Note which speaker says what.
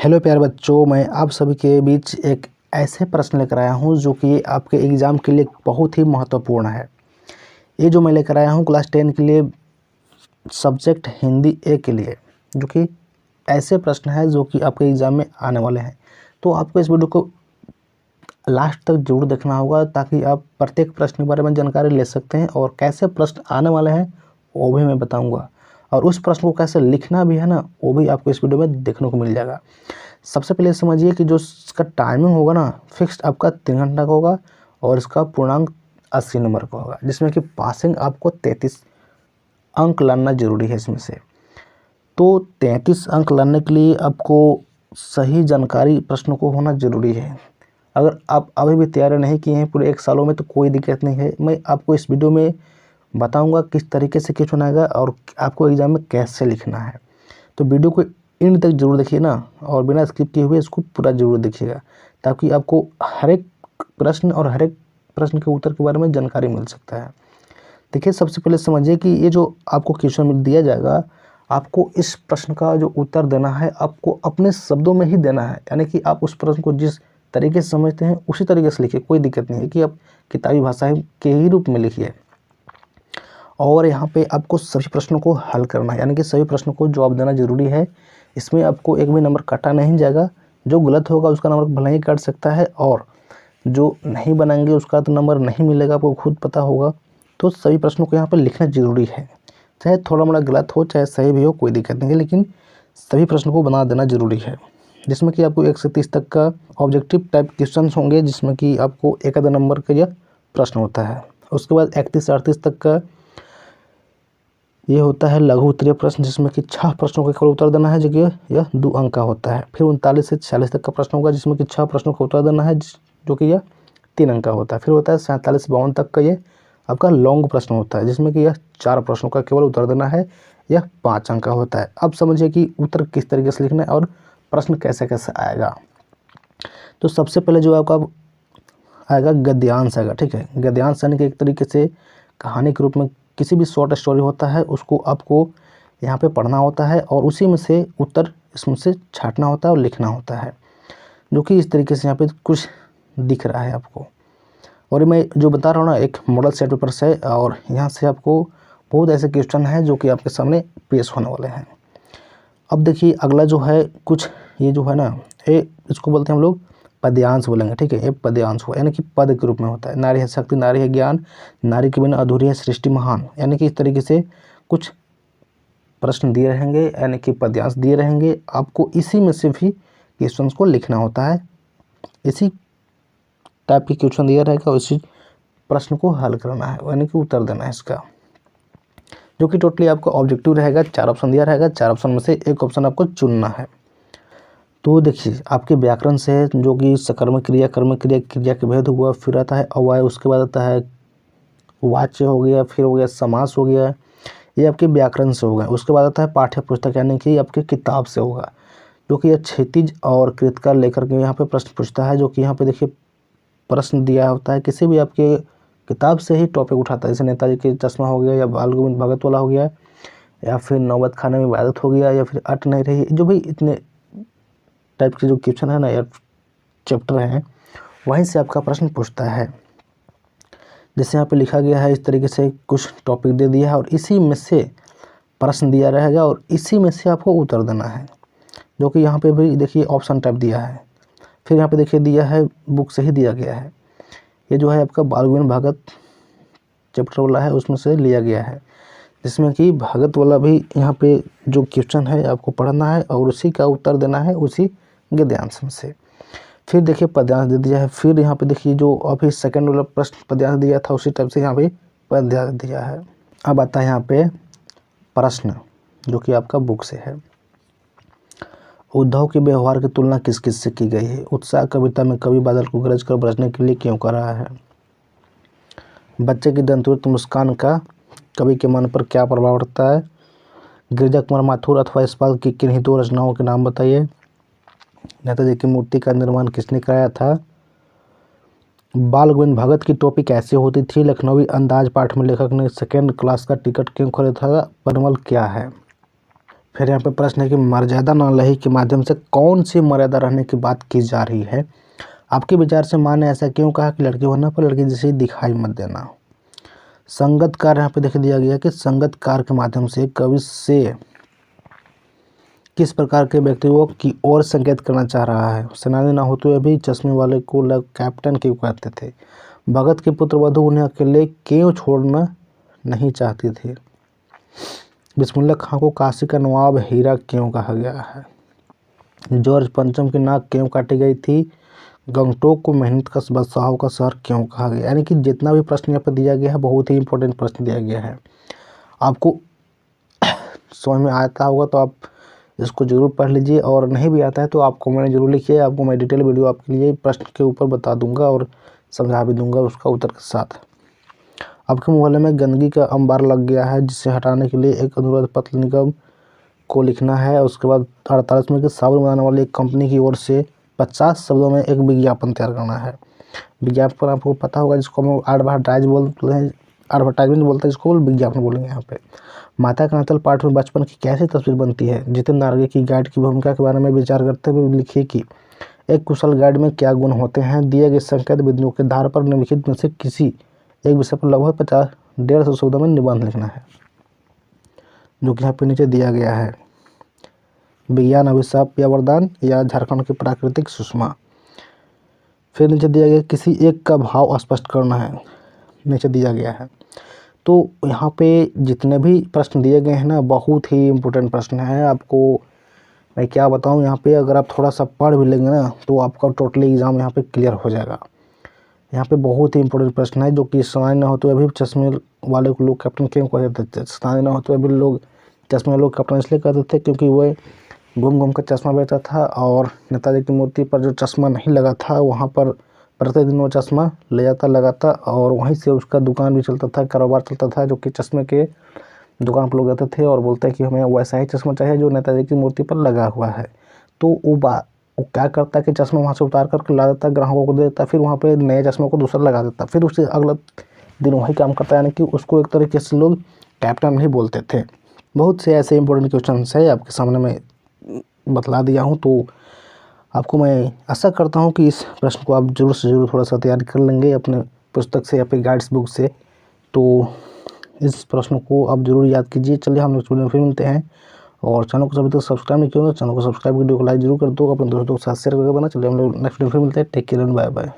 Speaker 1: Hello प्यारे बच्चों, मैं आप सभी के बीच एक ऐसे प्रश्न लेकर आया हूं जो कि आपके एग्ज़ाम के लिए बहुत ही महत्वपूर्ण है। ये जो मैं लेकर आया हूं क्लास 10 के लिए सब्जेक्ट हिंदी ए के लिए, जो कि ऐसे प्रश्न है जो कि आपके एग्ज़ाम में आने वाले हैं। तो आपको इस वीडियो को लास्ट तक जरूर देखना होगा ताकि आप प्रत्येक प्रश्न के बारे में जानकारी ले सकते हैं और कैसे प्रश्न आने वाले हैं वो भी मैं बताऊँगा। और उस प्रश्न को कैसे लिखना भी है ना, वो भी आपको इस वीडियो में देखने को मिल जाएगा। सबसे पहले समझिए कि जो इसका टाइमिंग होगा ना, फिक्स्ड आपका 3 घंटा का होगा और इसका पूर्णांक 80 नंबर का होगा, जिसमें कि पासिंग आपको 33 अंक लाना जरूरी है इसमें से। तो 33 अंक लाने के लिए आपको सही जानकारी प्रश्नों को होना ज़रूरी है। अगर आप अभी भी तैयारी नहीं किए हैं पूरे 1 सालों में तो कोई दिक्कत नहीं है। मैं आपको इस वीडियो में बताऊंगा किस तरीके से क्वेश्चन आएगा और आपको एग्ज़ाम में कैसे लिखना है। तो वीडियो को एंड तक जरूर देखिए ना, और बिना स्किप किए हुए इसको पूरा जरूर देखिएगा ताकि आपको हर एक प्रश्न और हर एक प्रश्न के उत्तर के बारे में जानकारी मिल सकता है। देखिए, सबसे पहले समझिए कि ये जो आपको क्वेश्चन में दिया जाएगा, आपको इस प्रश्न का जो उत्तर देना है आपको अपने शब्दों में ही देना है। यानी कि आप उस प्रश्न को जिस तरीके से समझते हैं उसी तरीके से लिखिए, कोई दिक्कत नहीं है कि आप किताबी भाषा के ही रूप में लिखिए। और यहाँ पे आपको सभी प्रश्नों को हल करना है, यानी कि सभी प्रश्नों को जवाब देना जरूरी है। इसमें आपको एक भी नंबर काटा नहीं जाएगा। जो गलत होगा उसका नंबर भले ही काट सकता है, और जो नहीं बनाएंगे उसका तो नंबर नहीं मिलेगा, आपको खुद पता होगा। तो सभी प्रश्नों को यहाँ पर लिखना जरूरी है, चाहे थोड़ा मोड़ा गलत हो चाहे सही भी हो, कोई दिक्कत नहीं है, लेकिन सभी प्रश्नों को बना देना जरूरी है। जिसमें कि आपको 1 से 30 तक का ऑब्जेक्टिव टाइप क्वेश्चन होंगे, जिसमें कि आपको 1 आधा नंबर का यह प्रश्न होता है। उसके बाद 31 से 38 तक का ये होता है लघु उत्तरीय प्रश्न, जिसमें कि 6 प्रश्नों का केवल उत्तर देना है, जो कि यह 2 अंक का होता है। फिर 39 से 46 तक का प्रश्न होगा, जिसमें कि 6 प्रश्नों का उत्तर देना है, जो कि यह 3 अंक का होता है। फिर होता है 47 से 52 तक का ये आपका लॉन्ग प्रश्न होता है, जिसमें कि यह 4 प्रश्नों का केवल उत्तर देना है, यह 5 अंक का होता है। अब समझिए कि उत्तर किस तरीके से लिखना है और प्रश्न कैसे कैसे आएगा। तो सबसे पहले जो आपका आएगा गद्यांश आएगा, ठीक है। गद्यांश यानी कि एक तरीके से कहानी के रूप में किसी भी शॉर्ट स्टोरी होता है, उसको आपको यहाँ पे पढ़ना होता है और उसी में से उत्तर इसमें से छांटना होता है और लिखना होता है, जो कि इस तरीके से यहाँ पे कुछ दिख रहा है आपको। और मैं जो बता रहा हूँ ना, एक मॉडल सेट पेपर से, और यहाँ से आपको बहुत ऐसे क्वेश्चन हैं जो कि आपके सामने पेश होने वाले हैं। अब देखिए, अगला जो है कुछ ये जो है ना, ये इसको बोलते हैं हम लोग पद्यांश बोलेंगे, ठीक है। ये पद्यांश हो यानी कि पद के रूप में होता है। नारी है शक्ति, नारी है ज्ञान, नारी के बिना अधूरी है सृष्टि महान। यानी कि इस तरीके से कुछ प्रश्न दिए रहेंगे, यानी कि पद्यांश दिए रहेंगे। आपको इसी में से भी क्वेश्चन को लिखना होता है, इसी टाइप के क्वेश्चन दिया रहेगा और इसी प्रश्न को हल करना है, यानी कि उत्तर देना है इसका, जो कि टोटली आपका ऑब्जेक्टिव रहेगा। 4 ऑप्शन दिया रहेगा, 4 ऑप्शन में से एक ऑप्शन आपको चुनना है। तो देखिए, आपके व्याकरण से जो कि सकर्मक क्रिया, कर्मक क्रिया, क्रिया के भेद हुआ, फिर आता है अव्यय, उसके बाद आता है वाच्य हो गया, फिर हो गया समास हो गया, ये आपके व्याकरण से हो गए। उसके बाद आता है पाठ्य पुस्तक, यानी कि आपके किताब से होगा, जो कि यह क्षितिज और कृतकाल लेकर के यहाँ पे प्रश्न पूछता है। जो कि यहाँ पे देखिए प्रश्न दिया होता है, किसी भी आपके किताब से ही टॉपिक उठाता है, जैसे नेताजी के चश्मा हो गया, या बाल गोविंद भगत वाला हो गया, या फिर नौबत खाने में इबादत हो गया, या फिर अट नहीं रही, जो भी इतने टाइप के जो क्वेश्चन है ना या चैप्टर हैं, वहीं से आपका प्रश्न पूछता है। जैसे यहाँ पे लिखा गया है, इस तरीके से कुछ टॉपिक दे दिया है और इसी में से प्रश्न दिया रहेगा और इसी में से आपको उत्तर देना है, जो कि यहाँ पे भी देखिए ऑप्शन टाइप दिया है। फिर यहाँ पे देखिए दिया है, बुक से ही दिया गया है। ये जो है आपका बाल गोविंद भगत चैप्टर वाला है, उसमें से लिया गया है, जिसमें कि भगत वाला भी यहाँ पे जो क्वेश्चन है आपको पढ़ना है और उसी का उत्तर देना है, उसी गद्यांश में से। फिर देखिए पद्यांश दे दिया है। फिर यहाँ पे देखिए जो अभी सेकंड वाला प्रश्न पद्यांश दिया था, उसी टाइप से यहाँ पे पद्यांश दिया है। अब आता है यहाँ पे प्रश्न, जो कि आपका बुक से है। उद्धव के व्यवहार की तुलना किस किस से की गई है? उत्साह कविता में कवि बादल को गरज कर बरसने के लिए क्यों कर रहा है? बच्चे की दंतुरित मुस्कान का कवि के मन पर क्या प्रभाव पड़ता है? गिरजा कुमार माथुर अथवा यशपाल की किन्हीं 2 रचनाओं के नाम बताइए। नेताजी की मूर्ति का निर्माण किसने कराया था? बाल गोविंद भगत की टोपी कैसे होती थी? लखनवी अंदाज पाठ में लेखक ने 2nd क्लास का टिकट क्यों खरीदा था? परमल क्या है? फिर यहाँ पे प्रश्न है कि मर्यादा नालही के माध्यम से कौन सी मर्यादा रहने की बात की जा रही है। आपके विचार से माँ ने ऐसा क्यों कहा कि लड़की होने पर लड़की जैसे दिखाई मत देना। संगत कार्य यहाँ पे देख दिया गया कि संगत कार्य के माध्यम से कवि से किस प्रकार के व्यक्तियों की ओर संकेत करना चाह रहा है। सेनानी न होते हुए भी चश्मे वाले को कैप्टन क्यों कहते थे। भगत के पुत्र वधु उन्हें अकेले क्यों छोड़ना नहीं चाहती थी। बिस्मिल्लाह खां को काशी का नवाब हीरा क्यों कहा गया है। जॉर्ज पंचम की नाक क्यों काटी गई थी। गंगटोक को मेहनत का बादशाहों का शहर क्यों कहा गया। यानी कि जितना भी प्रश्न यहाँ पर दिया गया है बहुत ही इंपॉर्टेंट प्रश्न दिया गया है। आपको समझ में आता होगा तो आप इसको ज़रूर पढ़ लीजिए, और नहीं भी आता है तो आप कमेंट जरूर लिखिए। आपको मैं डिटेल वीडियो आपके लिए प्रश्न के ऊपर बता दूंगा और समझा भी दूंगा उसका उत्तर के साथ। आपके मोहल्ले में गंदगी का अंबार लग गया है जिसे हटाने के लिए एक अनुरोध पत्र निगम को लिखना है। उसके बाद 48 में कि साबुन बनाने वाली एक कंपनी की ओर से 50 शब्दों में एक विज्ञापन तैयार करना है। विज्ञापन आपको पता होगा जिसको हम एडवर्टाइज बोलते हैं, एडवर्टाइजमेंट बोलते हैं, जिसको विज्ञापन बोलेंगे यहाँ पे। माता का नातल पाठ में बचपन की कैसी तस्वीर बनती है। जितेंद्र नार्गे की गाइड की भूमिका के बारे में विचार करते हुए लिखिए कि एक कुशल गाइड में क्या गुण होते हैं। दिए गए संकेत बिंदुओं के आधार पर निम्नलिखित में से किसी एक विषय पर लगभग 150 शब्दों में निबंध लिखना है, जो कि यहाँ पे नीचे दिया गया है। विज्ञान अभिशाप या वरदान या झारखंड की प्राकृतिक सुषमा। फिर नीचे दिया गया किसी एक का भाव स्पष्ट करना है, नीचे दिया गया है। तो यहाँ पे जितने भी प्रश्न दिए गए हैं ना बहुत ही इम्पोर्टेंट प्रश्न है। आपको मैं क्या बताऊँ, यहाँ पे अगर आप थोड़ा सा पढ़ भी लेंगे ना तो आपका टोटली एग्ज़ाम यहाँ पे क्लियर हो जाएगा। यहाँ पे बहुत ही इंपॉर्टेंट प्रश्न है, जो कि सेनानी न होते हुए भी चश्मे वाले को लोग कैप्टन क्यों कहते थे। सेनानी न होते हुए भी लोग चश्मे वाले लोग कैप्टन इसलिए कहते थे क्योंकि वह घूम घूम कर चश्मा बेचता था, और नेताजी की मूर्ति पर जो चश्मा नहीं लगा था वहाँ पर प्रतिदिन वो चश्मा ले जाता लगाता, और वहीं से उसका दुकान भी चलता था, कारोबार चलता था, जो कि चश्मे के दुकान पर लोग जाते थे और बोलते हैं कि हमें वैसा ही चश्मा चाहिए जो नेताजी की मूर्ति पर लगा हुआ है। तो वो क्या करता है कि चश्मा वहाँ से उतार करके ला देता, ग्राहकों को दे देता, फिर वहाँ पे नए चश्मे को दूसरा लगा देता, फिर उससे अगला दिन वही काम करता है। यानी कि उसको एक तरीके से लोग कैप्टन नहीं बोलते थे। बहुत से ऐसे इंपॉर्टेंट क्वेश्चन है आपके सामने मैं बतला दिया हूँ। तो आपको मैं आशा करता हूँ कि इस प्रश्न को आप जरूर से जरूर थोड़ा सा तैयारी कर लेंगे अपने पुस्तक से या फिर गाइड्स बुक से। तो इस प्रश्न को आप जरूर याद कीजिए। चलिए हम नेक्स्ट वीडियो में फिर मिलते हैं, और चैनल को अभी तक सब्सक्राइब नहीं किया तो चैनल को सब्सक्राइब, वीडियो को लाइक जरूर कर दो, अपने दोस्तों के साथ शेयर करके बना। चलिए हम लोग नेक्स्ट वीडियो में फिर मिलते हैं। Take care and bye bye.